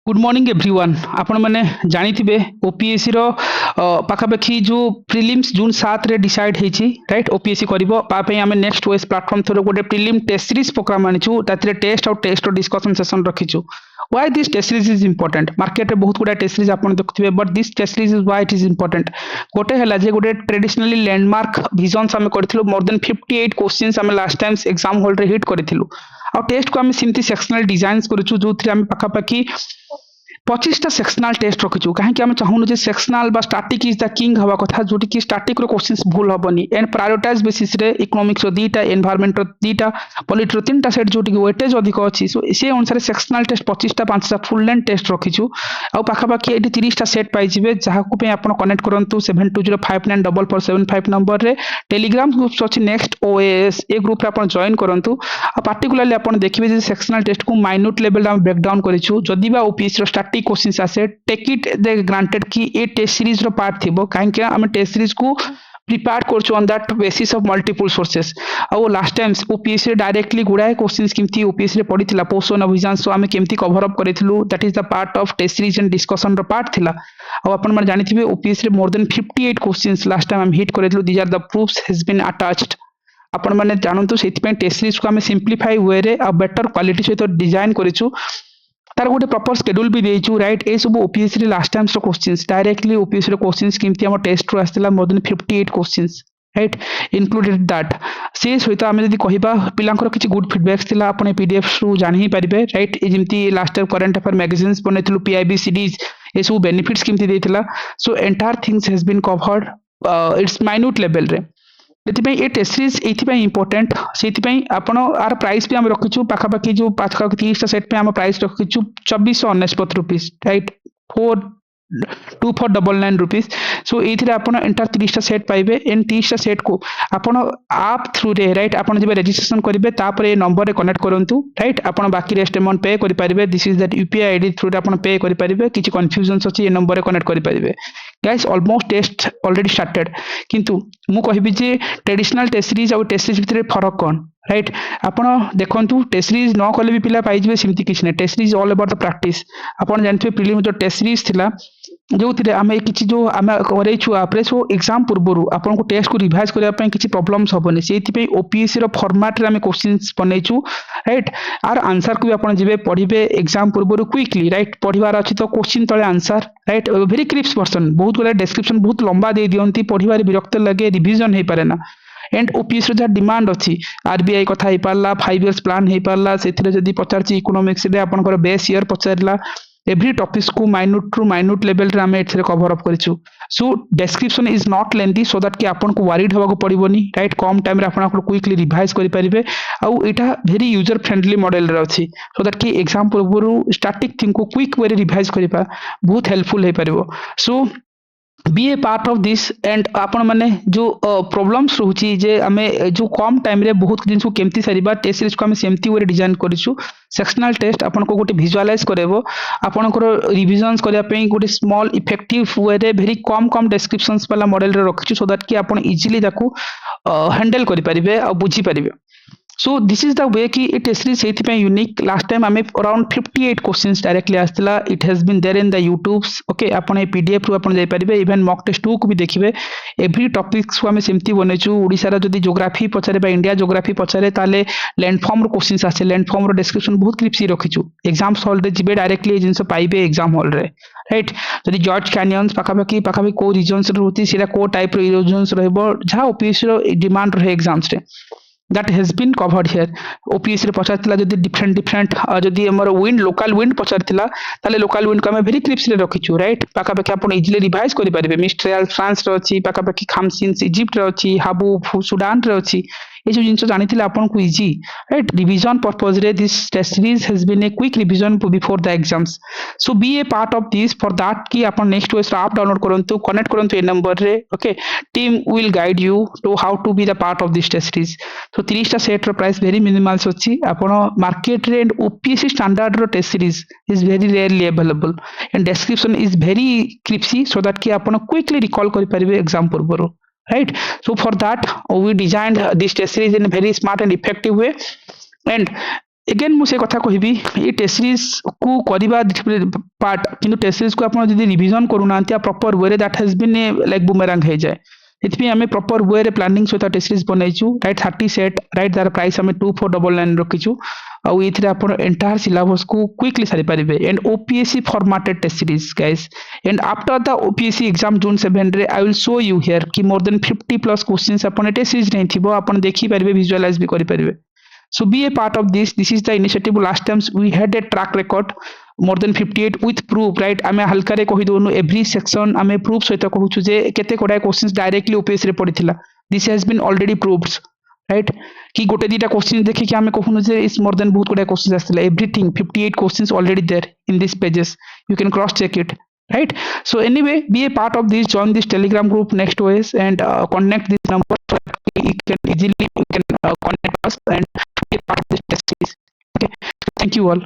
Good morning everyone. आपण मैंने जानी ओपीएससी रो पाखापाखि जो प्रिलिम्स जून 7 रे डिसाइड होती राइट। ओपीएससी करिवो पापे आमे नेक्स्ट ओएस प्लेटफॉर्म थ्रू गोटे प्रिलिम टेस्ट सीरीज प्रोग्राम आनिछु तातिरे टेस्ट और टेस्ट और डिस्कशन सेशन रखिछु। Why this test series is important. Market रे बहुत गुडा टेस्ट सीरीज आपण देखुथिबे but this test series is why it is important. गोटे हला जे गोटे ट्रेडिशनली लैंडमार्क विजन्स आमे करथिलु मोर देन 58 क्वेश्चंस आमे लास्ट टाइम्स एग्जाम हॉल रे हिट करथिलु। आ टेस्ट को आमे सिम्पली सेक्शनल डिजाइन्स करूछु जोथि आमे पाखापाखि 25टा सेक्शनल टेस्ट रखिछु कहीं आम चाहूनु जे सेक्शनल बा स्टैटिक इज द किंग हवा कथा जोटी कि स्टैटिक रो क्वेश्चंस भूल हबनी एंड प्रायोरिटाइज बेसिस रे इकोनॉमिक्स रो दीटा एनवायरनमेंट रो दीटा पॉलिटी रो तीनटा सेट जोटी कि वेटेज अधिक अछि सो से अनुसार सेक्शनल टेस्ट 25टा 5टा फुल लेंथ टेस्ट रखिछु आ पाखा पाखी एटी 30टा सेट पाइ जिवे जहा को पे आपण कनेक्ट करंतु 72059447 नंबर रे टेलीग्राम ग्रुप्स अछि नेक्स्ट ओएस ए ग्रुप रे आपण जॉइन करंतु आ पार्टिकुलरली आपण देखिबे जे सेक्शनल टेस्ट को माइन्यूट लेवल रे ब्रेक डाउन करिछु जदी बा ओपीएस रो स्टैटिक क्वेश्चंस आसे टेक इट दे ग्रांटेड कि ए टेस्ट सीरीज रो पार्ट थिबो काहे कि हम टेस्ट सीरीज को प्रिपेयर करछु on that basis of multiple sources. आ लास्ट टाइम्स ओपीएस रे डायरेक्टली गुडाए क्वेश्चंस केमती ओपीएस रे पडिथिला पोषण अभियान सो आमे केमती कवर अप करिथिलु that is the part of test series and discussion रो पार्ट थिला। आ आपण माने जानिथिबे ओपीएस रे more than 58 questions last time हम हिट करिथिलु these are the proofs has been attached. आपण माने जानंतु सेति टेस्ट सीरीज को आमे सिंपलीफाई वे रे आ बेटर क्वालिटी सहित डिजाइन करिछु तार गोटे प्रॉपर शेड्यूल भी देइछु राइट। ए सब ओपीएससी रे लास्ट टाइम्स रो क्वेश्चंस डायरेक्टली ओपीएससी रो क्वेश्चंस केमती हम टेस्ट रो आस्तिला more than 58 questions right included that. से सहित आमे जदी कहिबा पिलांकर किछि गुड फीडबैक्स थिला आपण पीडीएफ रु जानि ही परिबे राइट। ए जेमती last time current affair magazines बनेथिलु पीआईबी सीरीज ए सब बेनिफिट्स केमती देथिला so entire things has been covered it's minute level रे। एथिपाई ए टेस्ट सीरीज एथिपाई इंपोर्टेंट सेथिपाई आपण आर प्राइस भी हम रखिछु पाखापाखि जो 30टा सेट पे हम प्राइस रखिछु 2499 रुपीस राइट 2499 रुपीस। सो एथिरे आपण एंटर 30टा सेट पाइबे एंड 30टा सेट को आपण आप थ्रू रे राइट आपण जेबे रजिस्ट्रेशन करिवे तापर ए नंबर रे कनेक्ट करंतु राइट। आपण बाकी रेस्ट अमाउंट पे करि परिबे this is that UPI ID through रे आपण पे करि परिबे किछि कंफ्यूजन अछि ए नंबर रे कनेक्ट करि परिबे। Guys almost test already started किंतु मु कहिबि जे ट्रेडिशनल टेस्ट सीरीज और टेस्ट सीरीज भितर फरक कोन राइट। आपण देखंतु टेस्ट सीरीज न कले भी पिला पाइ जिवे सिमति किछ नै test series all about the practice. आपण जानथि प्रीलिम जो टेस्ट सीरीज थिला जो थिले आमे किछि जो आमे करेछु आपरे सो एग्जाम पूर्वरु आपण को टेस्ट को रिवाइज करिया पय किछि प्रॉब्लम्स होबनी सेति पय ओपीएससी रो फॉर्मेट रे आमे क्वेश्चंस बनेछु राइट। आर आंसर को भी आपण जिवे पढिबे एग्जाम पूर्वरु क्विकली राइट पढिबार अछि तो क्वेश्चन तळे answer right very crisp version बहुत गुला डिस्क्रिप्शन बहुत लंबा दे दियंती पढिबार विरक्त लगे रिवीजन हे पारे ना एंड ओपीएस रो जा डिमांड अछि आरबीआई कथा हे पारला 5 इयर्स प्लान हे पारला सेथिरे जदी पचारची इकोनॉमिक्स रे आपनकर बेस ईयर पचारला एवरी टॉपिक्स को माइन्यूट टू माइन्यूट लेवल रे आमे एथिरे कवर अप करिछु। So description is not lengthy so that कि आपन को वरीड होबा को पड़िबोनी राइट कम टाइम रे आपन क्विकली रिवाइज करि परिबे आ एटा वेरी यूजर फ्रेंडली मॉडल रे अछि सो दैट कि एग्जाम पूर्वरु स्टैटिक थिंग को क्विक वे रे रिवाइज करिबा बहुत हेल्पफुल हे परिबो। So be a part of this and आपण माने जो प्रॉब्लम्स रहउची जे हमें जो कम टाइम रे बहुत जिंस को केमती सारिबा टेस्ट सीरीज को हमें सेमती वे डिजाइन करिछु। सेक्शनल टेस्ट आपण को गोटे विजुअलाइज करेबो आपण को रिविजन्स करिया पे गोटे स्मॉल इफेक्टिव वे रे वेरी कम कम डिस्क्रिप्शंस वाला मॉडल रे रखिछु सो दैट कि आपण इजीली जाकू हैंडल करि परिबे आ बुझी परिबे। So this is the way कि इट सीरीज सेथिपाई यूनिक लास्ट टाइम आमे अराउंड 58 क्वेश्चंस डायरेक्टली आस्तिला it has been there in the YouTubes okay आपण ए पीडीएफ रु आपण जाई परिबे इवन मॉक टेस्ट 2 को भी देखिबे एवरी टॉपिक्स को आमे सेमती बनेछु। ओडिसा रा जदी ज्योग्राफी पचारे बा इंडिया ज्योग्राफी पचारे ताले लैंडफॉर्म रो क्वेश्चंस आसे लैंडफॉर्म रो डिस्क्रिप्शन बहुत क्लिप्सी रखिछु एग्जाम हॉल रे जिबे डायरेक्टली जिंस पाइबे एग्जाम हॉल रे राइट। जदी जॉर्ज कैनियंस पाखापाखि को रीजन्स रो होती सेरा को टाइप रो इरोजन्स रहबो जहा ओपीएससी रो डिमांड रहे एग्जाम्स रे that has been covered here। OPSC रे पचारतिला जदी डिफरेंट जदी हमर विंड लोकल विंड पचारतिला ताले लोकल विंड को हम वेरी क्लिप्स रे रखिछु राइट पाखापाखि आपण इजीली रिवाइज करि परिबे मिस्ट्रियल फ्रांस रे अछि पाखापाखि खामसिन्स इजिप्ट रे अछि हाबू सुडान रे अछि ये जो जिंस जानिथिले आपण को इजी राइट रिवीजन पर्पस रे this test series has been a quick revision before the exams. So be a part of this for that कि आपण नेक्स्ट वेस ऐप डाउनलोड करंतु कनेक्ट करंतु ए नंबर रे okay team will guide you to how to be the part of this test series. तो 30टा set रो प्राइस वेरी मिनिमल अछि आपण मार्केट रे ओपीएससी स्टैंडर्ड रो test series is very rarely available and description is very crispy so that कि आपण quickly recall करि परिबे exam पूर्वरु right। So for that we designed this test series in a very smart and effective way and again मुझे कथा कहबी ये test series को करवा पार्ट कि टेस्ट सीरीज को आप रिविजन करूना proper way that has been like boomerang हो जाए इतनी आम प्रॉपर वे रे प्लानिंग सहित टेस्ट सीरीज बनईचु राइट 30 सेट राइट तार प्राइस आम 2499 रखीचु आउ ये आप एंटायर सिलेबस को क्विकली सारी पारे and OPSC formatted test series guys and after the OPSC exam June 7 रे I will show you here कि मोर देन 50 प्लस क्वेश्चंस अपन टेस्ट सीरीज नहीं थी आप देखी पारे विजुअलाइज भी करि पारे so be a part of this. This is the initiative. Last times we had a track record more than 58 with proof, right? आमे हल्का रे कहि दोनु every section आमे proof सहित कहूछु जे केते कोडा क्वेश्चंस डायरेक्टली ओपीएस रे पडिथिला. This has been already proved, right? कि गोटे दीटा क्वेश्चन देखि कि आमे कहूनु जे is more than बहुत कोडा questions आस्थिला. Everything 58 questions already there in these pages. You can cross check it. Right. So anyway, be a part of this. Join this Telegram group next OS and connect this number so that you can easily connect us and be a part of this test series. Okay. Thank you all.